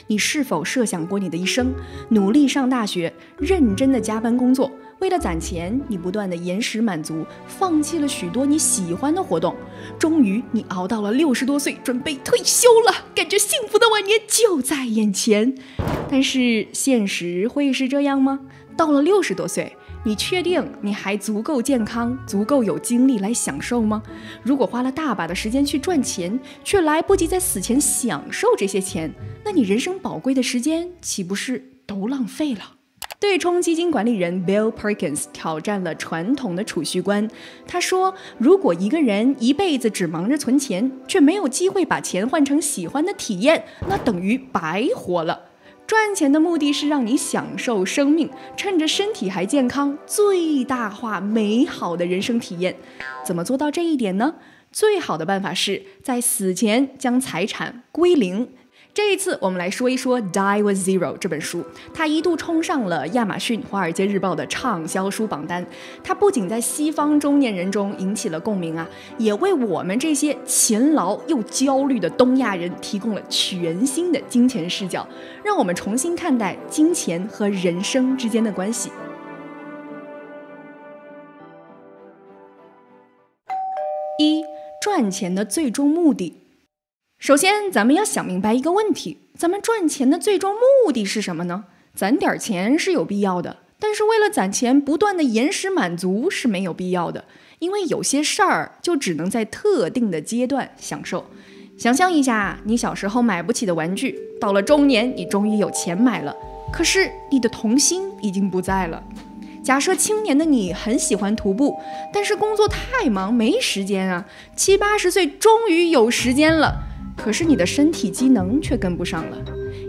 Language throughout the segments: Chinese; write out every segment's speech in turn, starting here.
你是否设想过你的一生？努力上大学，认真的加班工作，为了攒钱，你不断的延时满足，放弃了许多你喜欢的活动。终于，你熬到了60多岁，准备退休了，感觉幸福的晚年就在眼前。但是，现实会是这样吗？到了60多岁，你确定你还足够健康，足够有精力来享受吗？如果花了大把的时间去赚钱，却来不及在死前享受这些钱，那你人生宝贵的时间岂不是都浪费了？对冲基金管理人 Bill Perkins 挑战了传统的储蓄观。他说，如果一个人一辈子只忙着存钱，却没有机会把钱换成喜欢的体验，那等于白活了。赚钱的目的是让你享受生命，趁着身体还健康，最大化美好的人生体验。怎么做到这一点呢？最好的办法是在死前将财产归零。这一次我们来说一说《Die with Zero》这本书，它一度冲上了亚马逊、华尔街日报的畅销书榜单。它不仅在西方中年人中引起了共鸣啊，也为我们这些勤劳又焦虑的东亚人提供了全新的金钱视角，让我们重新看待金钱和人生之间的关系。一、赚钱的最终目的。首先，咱们要想明白一个问题，咱们赚钱的最终目的是什么呢？攒点钱是有必要的，但是为了攒钱不断的延时满足是没有必要的，因为有些事儿就只能在特定的阶段享受。想象一下，你小时候买不起的玩具，到了中年你终于有钱买了，可是你的童心已经不在了。假设青年的你很喜欢徒步，但是工作太忙没时间啊，70、80岁终于有时间了，可是你的身体机能却跟不上了。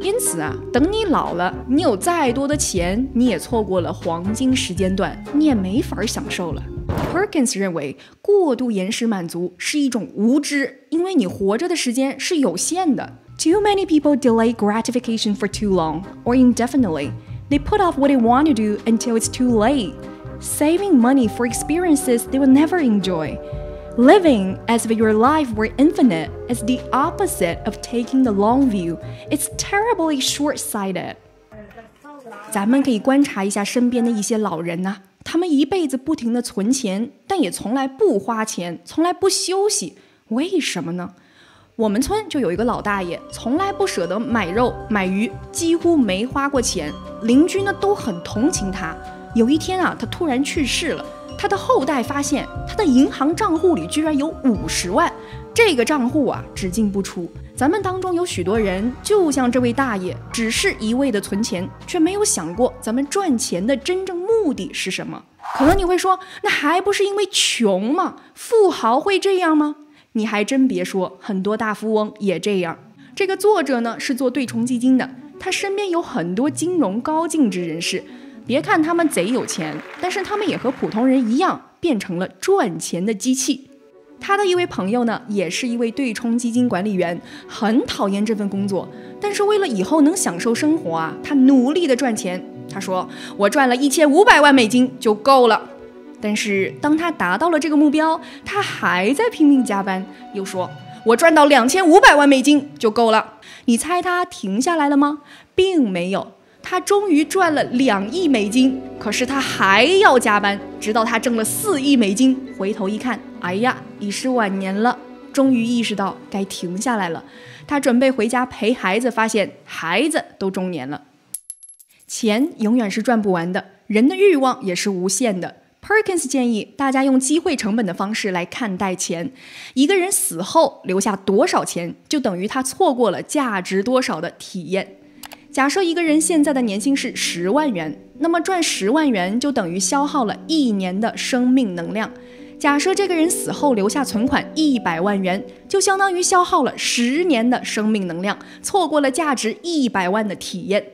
因此啊，等你老了，你有再多的钱，你也错过了黄金时间段，你也没法享受了。Perkins 认为，过度延时满足是一种无知，因为你活着的时间是有限的。Too many people delay gratification for too long or indefinitely. They put off what they want to do until it's too late, saving money for experiences they will never enjoy.Living as if your life were infinite is the opposite of taking the long view. It's terribly short-sighted. 咱们可以观察一下身边的一些老人啊，他们一辈子不停地存钱，但也从来不花钱，从来不休息。为什么呢？我们村就有一个老大爷，从来不舍得买肉买鱼，几乎没花过钱。邻居呢都很同情他。有一天啊，他突然去世了。他的后代发现他的银行账户里居然有50万，这个账户啊只进不出。咱们当中有许多人就像这位大爷，只是一味的存钱，却没有想过咱们赚钱的真正目的是什么。可能你会说，那还不是因为穷吗？富豪会这样吗？你还真别说，很多大富翁也这样。这个作者呢是做对冲基金的，他身边有很多金融高净值人士。别看他们贼有钱，但是他们也和普通人一样，变成了赚钱的机器。他的一位朋友呢，也是一位对冲基金管理员，很讨厌这份工作，但是为了以后能享受生活啊，他努力的赚钱。他说，我赚了1500万美金就够了。但是当他达到了这个目标，他还在拼命加班，又说，我赚到2500万美金就够了。你猜他停下来了吗？并没有。他终于赚了2亿美金，可是他还要加班，直到他挣了4亿美金。回头一看，哎呀，已是晚年了，终于意识到该停下来了。他准备回家陪孩子，发现孩子都中年了。钱永远是赚不完的，人的欲望也是无限的。Perkins 建议大家用机会成本的方式来看待钱。一个人死后留下多少钱，就等于他错过了价值多少的体验。假设一个人现在的年薪是10万元，那么赚10万元就等于消耗了1年的生命能量。假设这个人死后留下存款100万元，就相当于消耗了10年的生命能量，错过了价值100万的体验。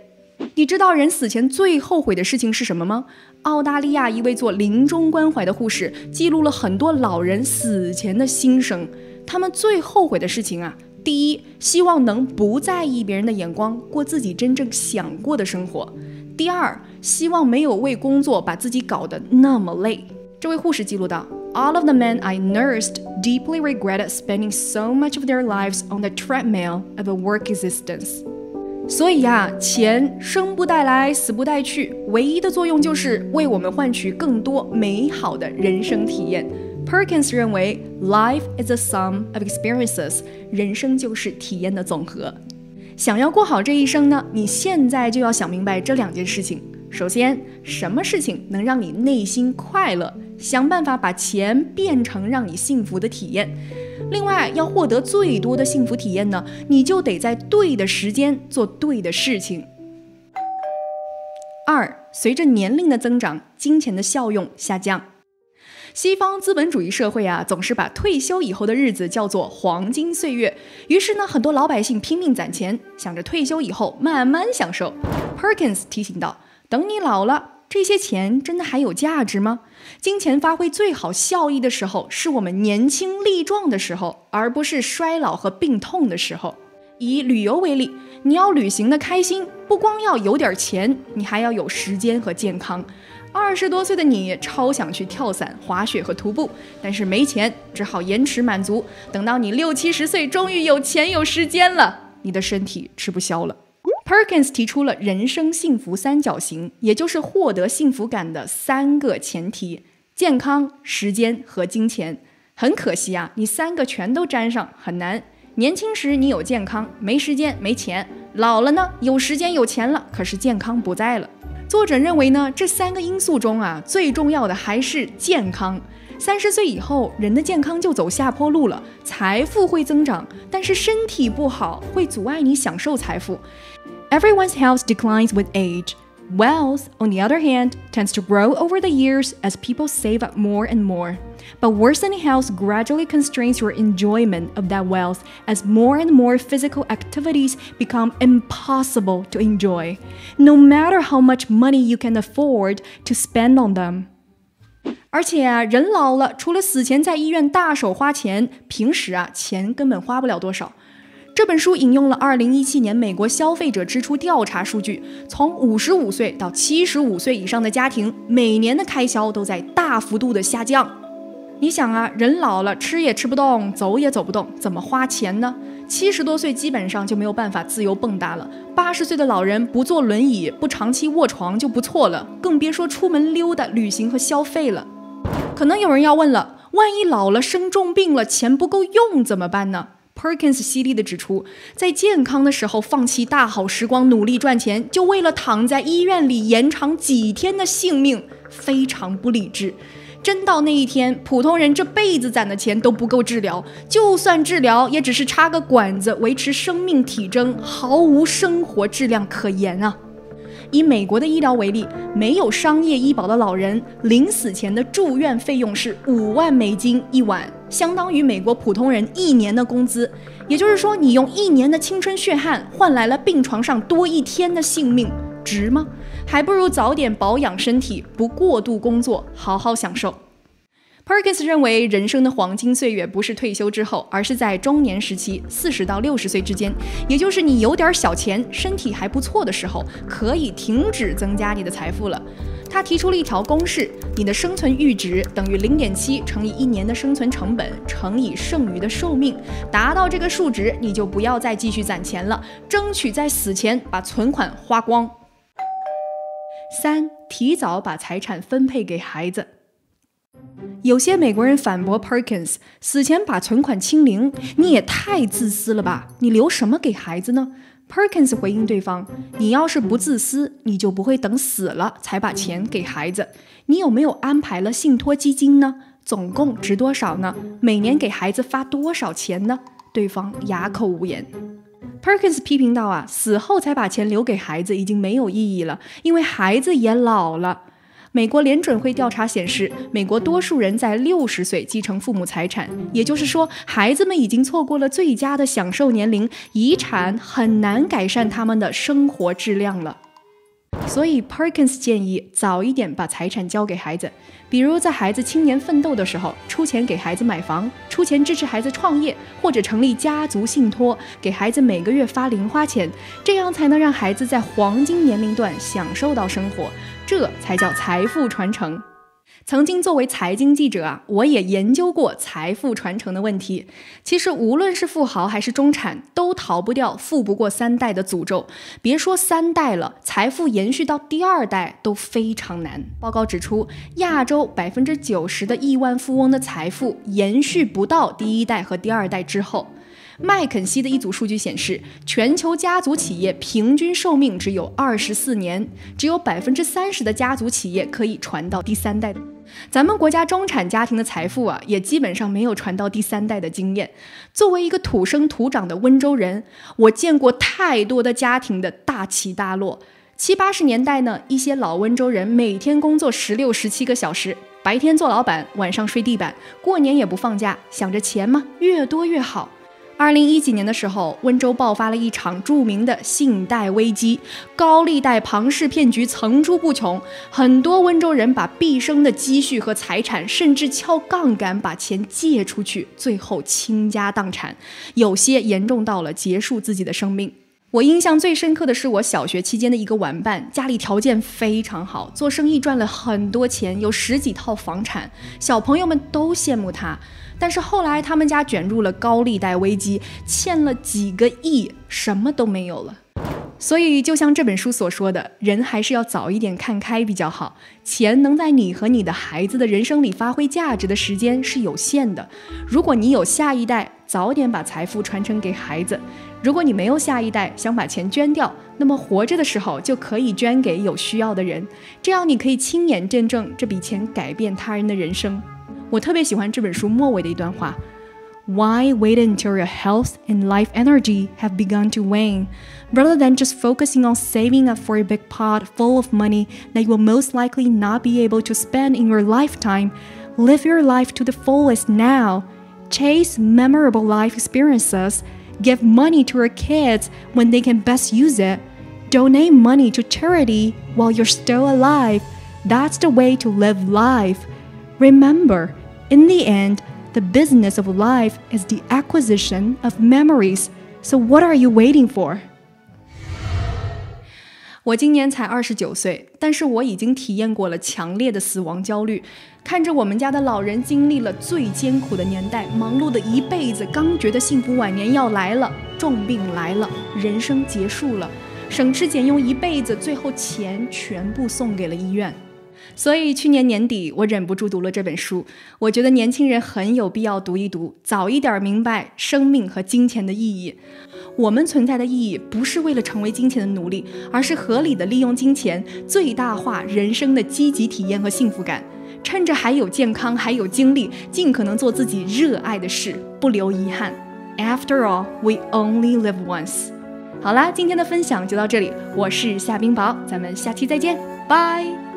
你知道人死前最后悔的事情是什么吗？澳大利亚一位做临终关怀的护士记录了很多老人死前的心声，他们最后悔的事情啊，第一，希望能不在意别人的眼光，过自己真正想过的生活。第二，希望没有为工作把自己搞得那么累。这位护士记录到 All of the men I nursed deeply regretted spending so much of their lives on the treadmill of a work existence. 所以啊，钱生不带来，死不带去，唯一的作用就是为我们换取更多美好的人生体验。Perkins 认为 ，Life is a sum of experiences， 人生就是体验的总和。想要过好这一生呢，你现在就要想明白这2件事情。首先，什么事情能让你内心快乐？想办法把钱变成让你幸福的体验。另外，要获得最多的幸福体验呢，你就得在对的时间做对的事情。2，随着年龄的增长，金钱的效用下降。西方资本主义社会啊，总是把退休以后的日子叫做黄金岁月。于是呢，很多老百姓拼命攒钱，想着退休以后慢慢享受。Perkins 提醒道，等你老了，这些钱真的还有价值吗？金钱发挥最好效益的时候，是我们年轻力壮的时候，而不是衰老和病痛的时候。以旅游为例，你要旅行的开心，不光要有点钱，你还要有时间和健康。20多岁的你超想去跳伞、滑雪和徒步，但是没钱，只好延迟满足。等到你60、70岁，终于有钱有时间了，你的身体吃不消了。Perkins 提出了人生幸福三角形，也就是获得幸福感的3个前提：健康、时间和金钱。很可惜啊，你3个全都沾上，很难。年轻时你有健康，没时间没钱；老了呢，有时间有钱了，可是健康不在了。作者认为呢，这3个因素中啊，最重要的还是健康。30岁以后，人的健康就走下坡路了，财富会增长，但是身体不好会阻碍你享受财富。Everyone's health declines with age. Wealth, on the other hand, tends to grow over the years as people save up more and more. But worsening health gradually constrains your enjoyment of that wealth as more and more physical activities become impossible to enjoy, no matter how much money you can afford to spend on them. 而且啊，人老了，除了死前在医院大手花钱，平时啊，钱根本花不了多少。这本书引用了2017年美国消费者支出调查数据，从55岁到75岁以上的家庭，每年的开销都在大幅度的下降。你想啊，人老了，吃也吃不动，走也走不动，怎么花钱呢？70多岁基本上就没有办法自由蹦跶了，80岁的老人不坐轮椅，不长期卧床就不错了，更别说出门溜达、旅行和消费了。可能有人要问了，万一老了生重病了，钱不够用怎么办呢？Perkins 犀利地指出，在健康的时候放弃大好时光，努力赚钱，就为了躺在医院里延长几天的性命，非常不理智。真到那一天，普通人这辈子攒的钱都不够治疗，就算治疗，也只是插个管子维持生命体征，毫无生活质量可言啊。以美国的医疗为例，没有商业医保的老人，临死前的住院费用是5万美金一晚，相当于美国普通人1年的工资。也就是说，你用1年的青春血汗换来了病床上多1天的性命，值吗？还不如早点保养身体，不过度工作，好好享受。Perkins 认为，人生的黄金岁月不是退休之后，而是在中年时期，40到60岁之间，也就是你有点小钱，身体还不错的时候，可以停止增加你的财富了。他提出了一条公式：你的生存阈值等于0.7乘以1年的生存成本乘以剩余的寿命。达到这个数值，你就不要再继续攒钱了，争取在死前把存款花光。3. 提早把财产分配给孩子。有些美国人反驳 Perkins， 死前把存款清零，你也太自私了吧，你留什么给孩子呢？ Perkins 回应对方，你要是不自私，你就不会等死了才把钱给孩子。你有没有安排了信托基金呢？总共值多少呢？每年给孩子发多少钱呢？对方哑口无言。Perkins 批评道啊，死后才把钱留给孩子已经没有意义了，因为孩子也老了。美国联准会调查显示，美国多数人在60岁继承父母财产，也就是说，孩子们已经错过了最佳的享受年龄，遗产很难改善他们的生活质量了。所以 Perkins 建议早一点把财产交给孩子，比如在孩子青年奋斗的时候，出钱给孩子买房，出钱支持孩子创业，或者成立家族信托，给孩子每个月发零花钱，这样才能让孩子在黄金年龄段享受到生活，这才叫财富传承。曾经作为财经记者啊，我也研究过财富传承的问题。其实无论是富豪还是中产，都逃不掉富不过3代的诅咒。别说3代了，财富延续到第2代都非常难。报告指出，亚洲90%的亿万富翁的财富延续不到第1代和第2代之后。麦肯锡的一组数据显示，全球家族企业平均寿命只有24年，只有30%的家族企业可以传到第3代。咱们国家中产家庭的财富啊，也基本上没有传到第3代的经验。作为一个土生土长的温州人，我见过太多的家庭的大起大落。70、80年代呢，一些老温州人每天工作16、17个小时，白天做老板，晚上睡地板，过年也不放假，想着钱嘛，越多越好。2010几年的时候，温州爆发了一场著名的信贷危机，高利贷庞氏骗局层出不穷，很多温州人把毕生的积蓄和财产，甚至撬杠杆把钱借出去，最后倾家荡产，有些严重到了结束自己的生命。我印象最深刻的是我小学期间的一个玩伴，家里条件非常好，做生意赚了很多钱，有10几套房产，小朋友们都羡慕他。但是后来他们家卷入了高利贷危机，欠了几个亿，什么都没有了。所以就像这本书所说的，人还是要早一点看开比较好。钱能在你和你的孩子的人生里发挥价值的时间是有限的。如果你有下一代，早点把财富传承给孩子；如果你没有下一代，想把钱捐掉，那么活着的时候就可以捐给有需要的人，这样你可以亲眼见证这笔钱改变他人的人生。我特别喜欢这本书末尾的一段话， Why wait until your health and life energy have begun to wane, rather than just focusing on saving up for a big pot full of money that you will most likely not be able to spend in your lifetime? Live your life to the fullest now. Chase memorable life experiences. Give money to your kids when they can best use it. Donate money to charity while you're still alive. That's the way to live life. Remember, in the end, the business of life is the acquisition of memories. So what are you waiting for? 我今年才29岁，但是我已经体验过了强烈的死亡焦虑。看着我们家的老人经历了最艰苦的年代，忙碌的一辈子，刚觉得幸福晚年要来了，重病来了，人生结束了，省吃俭用一辈子，最后钱全部送给了医院。所以去年年底，我忍不住读了这本书。我觉得年轻人很有必要读一读，早一点明白生命和金钱的意义。我们存在的意义不是为了成为金钱的奴隶，而是合理的利用金钱，最大化人生的积极体验和幸福感。趁着还有健康，还有精力，尽可能做自己热爱的事，不留遗憾。After all, we only live once. 好啦，今天的分享就到这里，我是夏冰雹，咱们下期再见，拜。